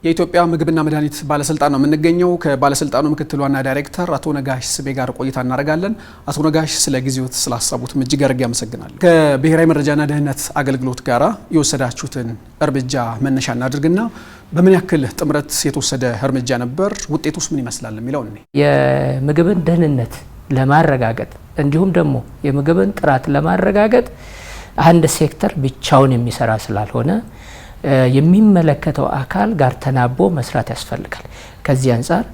የኢትዮጵያ ምግብና መድኃኒት ባለስልጣን ነው የምንገኘው። ከባለስልጣኑ ምክትል ዋና ዳይሬክተር አቶ ነጋሽ ስቤ ጋር ቆይታ እናደርጋለን። አቶ ነጋሽ ስለ ጊዜዎት ስላሰቡት እጅግ አድርጌ አመሰግናለሁ። ከብሔራዊ መረጃና ደህንነት አገልግሎት ጋራ የወሰዳችሁትን እርምጃ መነሻ እናድርግና በምን ያክል ጥምረት የተወሰደ እርምጃ ነበር፣ ውጤቱስ ምን ይመስላል የሚለውን ነው። የምግብን ደህንነት ለማረጋገጥ እንዲሁም ደግሞ የምግብን ጥራት ለማረጋገጥ አንድ ሴክተር ብቻውን የሚሰራ ስላልሆነ የሚመለከተው አካል ጋር ተናቦ መስራት ያስፈልጋል። ከዚህ አንፃር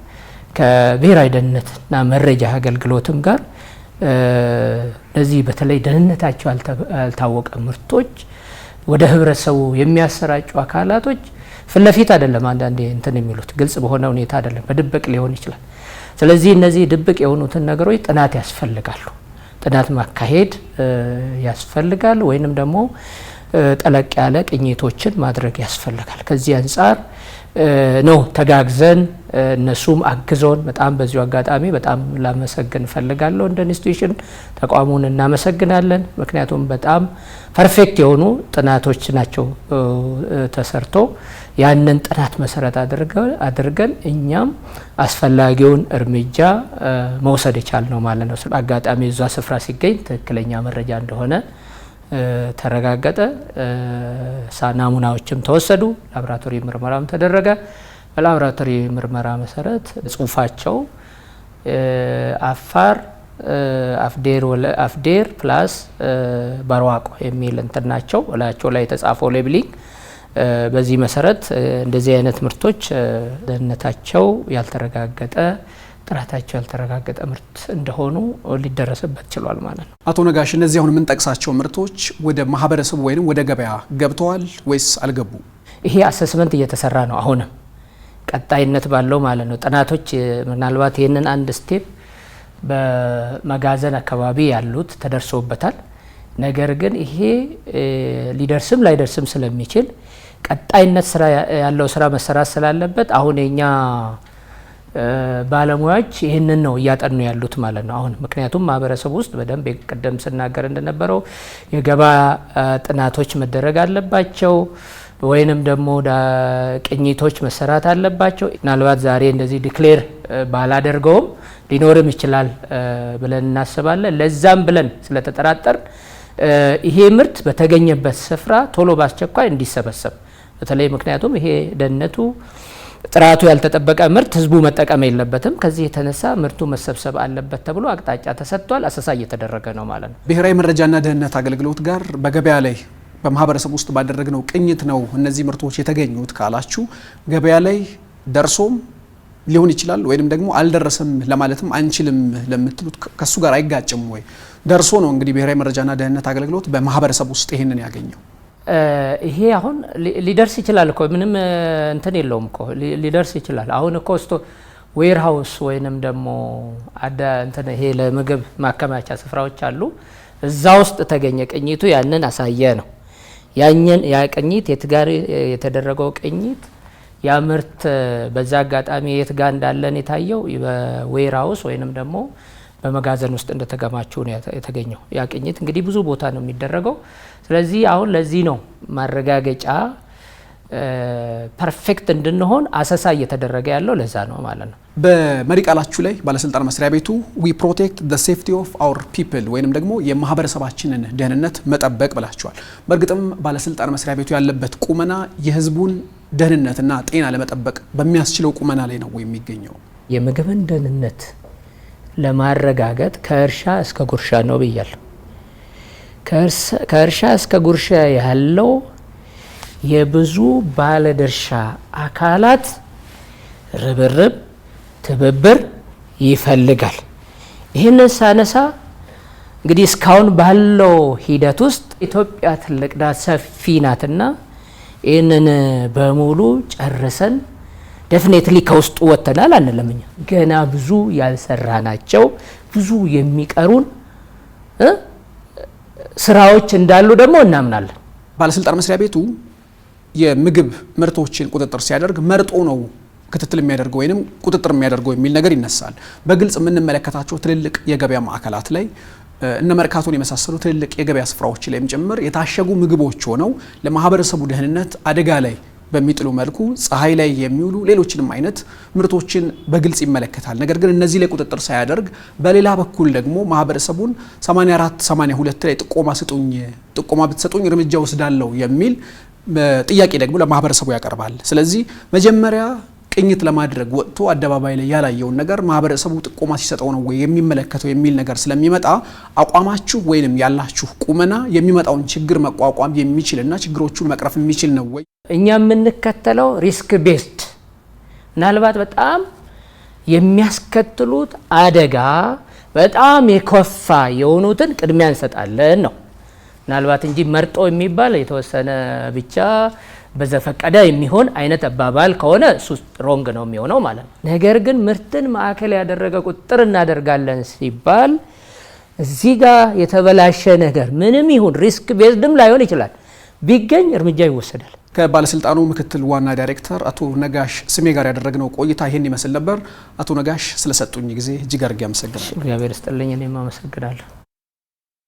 ከብሔራዊ ደህንነትና መረጃ አገልግሎትም ጋር ለዚህ በተለይ ደህንነታቸው ያልታወቀ ምርቶች ወደ ህብረተሰቡ የሚያሰራጩ አካላቶች ፍለፊት አይደለም አንዳንዴ እንትን የሚሉት ግልጽ በሆነ ሁኔታ አይደለም፣ በድብቅ ሊሆን ይችላል። ስለዚህ እነዚህ ድብቅ የሆኑትን ነገሮች ጥናት ያስፈልጋሉ። ጥናት ማካሄድ ያስፈልጋል ወይንም ደግሞ ጠለቅ ያለ ቅኝቶችን ማድረግ ያስፈልጋል። ከዚህ አንፃር ነው ተጋግዘን እነሱም አግዞን በጣም በዚሁ አጋጣሚ በጣም ላመሰግን ፈልጋለሁ። እንደ ኢንስቲትዩሽን ተቋሙን እናመሰግናለን። ምክንያቱም በጣም ፐርፌክት የሆኑ ጥናቶች ናቸው ተሰርቶ ያንን ጥናት መሰረት አድርገን እኛም አስፈላጊውን እርምጃ መውሰድ የቻልነው ማለት ነው። አጋጣሚ እዛ ስፍራ ሲገኝ ትክክለኛ መረጃ እንደሆነ ተረጋገጠ። ናሙናዎችም ተወሰዱ፣ ላቦራቶሪ ምርመራም ተደረገ። በላቦራቶሪ ምርመራ መሰረት ጽሁፋቸው አፋር አፍዴር ፕላስ በርዋቆ የሚል እንትን ናቸው እላቸው ላይ የተጻፈው ሌብሊንግ። በዚህ መሰረት እንደዚህ አይነት ምርቶች ደህንነታቸው ያልተረጋገጠ ጥራታቸው ያልተረጋገጠ ምርት እንደሆኑ ሊደረስበት ችሏል ማለት ነው። አቶ ነጋሽ እነዚህ አሁን የምንጠቅሳቸው ምርቶች ወደ ማህበረሰቡ ወይም ወደ ገበያ ገብተዋል ወይስ አልገቡም? ይሄ አሰስመንት እየተሰራ ነው፣ አሁንም ቀጣይነት ባለው ማለት ነው። ጥናቶች ምናልባት ይህንን አንድ ስቴፕ በመጋዘን አካባቢ ያሉት ተደርሶበታል። ነገር ግን ይሄ ሊደርስም ላይደርስም ስለሚችል ቀጣይነት ስራ ያለው ስራ መሰራት ስላለበት አሁን የኛ ባለሙያዎች ይህንን ነው እያጠኑ ያሉት ማለት ነው አሁን። ምክንያቱም ማህበረሰቡ ውስጥ በደንብ ቀደም ስናገር እንደነበረው የገበያ ጥናቶች መደረግ አለባቸው ወይንም ደግሞ ቅኝቶች መሰራት አለባቸው። ምናልባት ዛሬ እንደዚህ ዲክሌር ባላደርገውም ሊኖርም ይችላል ብለን እናስባለን። ለዛም ብለን ስለተጠራጠር ይሄ ምርት በተገኘበት ስፍራ ቶሎ በአስቸኳይ እንዲሰበሰብ በተለይ ምክንያቱም ይሄ ደህንነቱ ጥራቱ ያልተጠበቀ ምርት ህዝቡ መጠቀም የለበትም። ከዚህ የተነሳ ምርቱ መሰብሰብ አለበት ተብሎ አቅጣጫ ተሰጥቷል። አሰሳ እየተደረገ ነው ማለት ነው። ብሔራዊ መረጃና ደህንነት አገልግሎት ጋር በገበያ ላይ በማህበረሰቡ ውስጥ ባደረግነው ቅኝት ነው እነዚህ ምርቶች የተገኙት ካላችሁ ገበያ ላይ ደርሶም ሊሆን ይችላል ወይንም ደግሞ አልደረሰም ለማለትም አንችልም ለምትሉት ከሱ ጋር አይጋጭም ወይ? ደርሶ ነው እንግዲህ ብሔራዊ መረጃና ደህንነት አገልግሎት በማህበረሰቡ ውስጥ ይሄንን ያገኘው። ይሄ አሁን ሊደርስ ይችላል እኮ ምንም እንትን የለውም እኮ ሊደርስ ይችላል። አሁን እኮ ዌር ሃውስ ወይንም ደግሞ እንትን ይሄ ለምግብ ማከማቻ ስፍራዎች አሉ። እዛ ውስጥ ተገኘ ቅኝቱ ያንን አሳየ ነው። ያ ቅኝት የት ጋር የተደረገው ቅኝት ያ ምርት በዛ አጋጣሚ የት ጋር እንዳለን የታየው በዌር ሃውስ ወይንም ደግሞ በመጋዘን ውስጥ እንደተገማቹ ነው የተገኘው። ያ ቅኝት እንግዲህ ብዙ ቦታ ነው የሚደረገው። ስለዚህ አሁን ለዚህ ነው ማረጋገጫ ፐርፌክት እንድንሆን አሰሳ እየተደረገ ያለው ለዛ ነው ማለት ነው። በመሪ ቃላችሁ ላይ ባለስልጣን መስሪያ ቤቱ ዊ ፕሮቴክት ዘ ሴፍቲ ኦፍ አወር ፒፕል ወይንም ደግሞ የማህበረሰባችንን ደህንነት መጠበቅ ብላችኋል። በእርግጥም ባለስልጣን መስሪያ ቤቱ ያለበት ቁመና የህዝቡን ደህንነትና ጤና ለመጠበቅ በሚያስችለው ቁመና ላይ ነው የሚገኘው። የምግብን ደህንነት ለማረጋገጥ ከእርሻ እስከ ጉርሻ ነው ብያለሁ። ከእርሻ እስከ ጉርሻ ያለው የብዙ ባለድርሻ አካላት ርብርብ፣ ትብብር ይፈልጋል። ይህንን ሳነሳ እንግዲህ እስካሁን ባለው ሂደት ውስጥ ኢትዮጵያ ትልቅ ናት፣ ሰፊ ናትና ይህንን በሙሉ ጨርሰን ዴፊኔትሊ ከውስጡ ወጥተናል አንልም። ገና ብዙ ያልሰራ ናቸው፣ ብዙ የሚቀሩን ስራዎች እንዳሉ ደግሞ እናምናለን። ባለስልጣን መስሪያ ቤቱ የምግብ ምርቶችን ቁጥጥር ሲያደርግ መርጦ ነው ክትትል የሚያደርገው ወይንም ቁጥጥር የሚያደርገው የሚል ነገር ይነሳል። በግልጽ የምንመለከታቸው ትልልቅ የገበያ ማዕከላት ላይ እነ መርካቶን የመሳሰሉ ትልልቅ የገበያ ስፍራዎች ላይም ጭምር የታሸጉ ምግቦች ሆነው ለማህበረሰቡ ደህንነት አደጋ ላይ በሚጥሉ መልኩ ፀሐይ ላይ የሚውሉ ሌሎችንም አይነት ምርቶችን በግልጽ ይመለከታል። ነገር ግን እነዚህ ላይ ቁጥጥር ሳያደርግ በሌላ በኩል ደግሞ ማህበረሰቡን 84 82 ላይ ጥቆማ ብትሰጡኝ እርምጃ ወስዳለሁ የሚል ጥያቄ ደግሞ ለማህበረሰቡ ያቀርባል። ስለዚህ መጀመሪያ ቅኝት ለማድረግ ወጥቶ አደባባይ ላይ ያላየውን ነገር ማህበረሰቡ ጥቆማ ሲሰጠው ነው ወይ የሚመለከተው የሚል ነገር ስለሚመጣ አቋማችሁ ወይንም ያላችሁ ቁመና የሚመጣውን ችግር መቋቋም የሚችልና ችግሮቹን መቅረፍ የሚችል ነው ወይ? እኛ የምንከተለው ሪስክ ቤስድ ምናልባት በጣም የሚያስከትሉት አደጋ በጣም የከፋ የሆኑትን ቅድሚያ እንሰጣለን ነው ምናልባት እንጂ መርጦ የሚባል የተወሰነ ብቻ በዘፈቀደ የሚሆን አይነት አባባል ከሆነ እሱ ሮንግ ነው የሚሆነው ማለት ነው። ነገር ግን ምርትን ማዕከል ያደረገ ቁጥጥር እናደርጋለን ሲባል እዚህ ጋር የተበላሸ ነገር ምንም ይሁን ሪስክ ቤዝድም ላይሆን ይችላል ቢገኝ እርምጃ ይወሰዳል። ከባለስልጣኑ ምክትል ዋና ዳይሬክተር አቶ ነጋሽ ስሜ ጋር ያደረግነው ቆይታ ይሄን ይመስል ነበር። አቶ ነጋሽ ስለሰጡኝ ጊዜ እጅግ አድርጌ አመሰግናለሁ። እግዚአብሔር ይስጥልኝ። እኔም አመሰግናለሁ።